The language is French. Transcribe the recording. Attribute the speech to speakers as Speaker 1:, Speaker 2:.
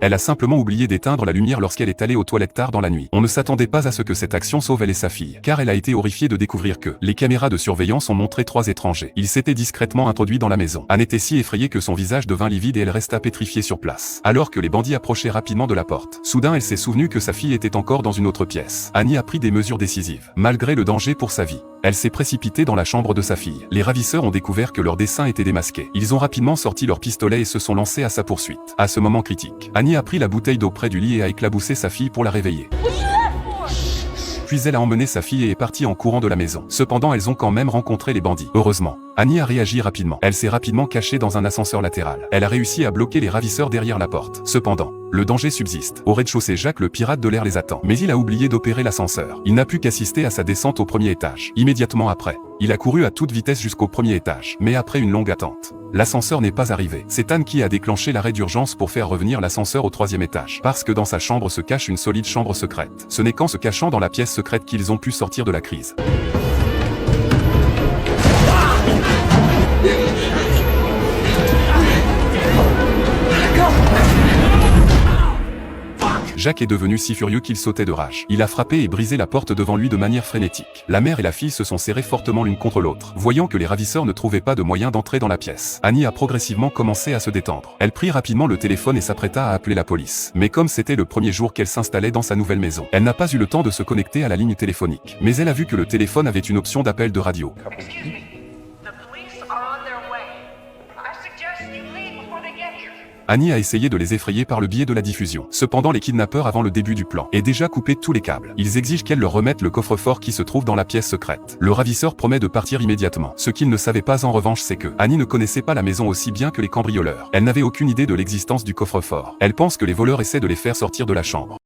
Speaker 1: Elle a simplement oublié d'éteindre la lumière lorsqu'elle est allée aux toilettes tard dans la nuit. On ne s'attendait pas à ce que cette action sauve elle et sa fille, car elle a été horrifiée de découvrir que les caméras de surveillance ont montré 3 étrangers. Ils s'étaient discrètement introduits dans la maison. Anne était si effrayée que son visage devint livide et elle resta pétrifiée sur place. Alors que les bandits approchaient rapidement de la porte, soudain elle s'est souvenue que sa fille était encore dans une autre pièce. Annie a pris des mesures décisives, malgré le danger pour sa vie. Elle s'est précipitée dans la chambre de sa fille. Les ravisseurs ont découvert que leur dessin était démasqué. Ils ont rapidement sorti leurs pistolets et se sont lancés à sa poursuite. À ce moment critique, Annie a pris la bouteille d'eau près du lit et a éclaboussé sa fille pour la réveiller. Puis elle a emmené sa fille et est partie en courant de la maison. Cependant, elles ont quand même rencontré les bandits. Heureusement, Annie a réagi rapidement. Elle s'est rapidement cachée dans un ascenseur latéral. Elle a réussi à bloquer les ravisseurs derrière la porte. Cependant, le danger subsiste. Au rez-de-chaussée, Jacques le pirate de l'air les attend. Mais il a oublié d'opérer l'ascenseur. Il n'a pu qu'assister à sa descente au premier étage. Immédiatement après, il a couru à toute vitesse jusqu'au premier étage. Mais après une longue attente, l'ascenseur n'est pas arrivé. C'est Anne qui a déclenché l'arrêt d'urgence pour faire revenir l'ascenseur au 3e étage. Parce que dans sa chambre se cache une solide chambre secrète. Ce n'est qu'en se cachant dans la pièce secrète qu'ils ont pu sortir de la crise. Jacques est devenu si furieux qu'il sautait de rage. Il a frappé et brisé la porte devant lui de manière frénétique. La mère et la fille se sont serrées fortement l'une contre l'autre. Voyant que les ravisseurs ne trouvaient pas de moyen d'entrer dans la pièce, Annie a progressivement commencé à se détendre. Elle prit rapidement le téléphone et s'apprêta à appeler la police. Mais comme c'était le premier jour qu'elle s'installait dans sa nouvelle maison, elle n'a pas eu le temps de se connecter à la ligne téléphonique. Mais elle a vu que le téléphone avait une option d'appel de radio. Annie a essayé de les effrayer par le biais de la diffusion. Cependant, les kidnappeurs avant le début du plan aient déjà coupé tous les câbles. Ils exigent qu'elle leur remette le coffre-fort qui se trouve dans la pièce secrète. Le ravisseur promet de partir immédiatement. Ce qu'il ne savait pas en revanche, c'est que Annie ne connaissait pas la maison aussi bien que les cambrioleurs. Elle n'avait aucune idée de l'existence du coffre-fort. Elle pense que les voleurs essaient de les faire sortir de la chambre.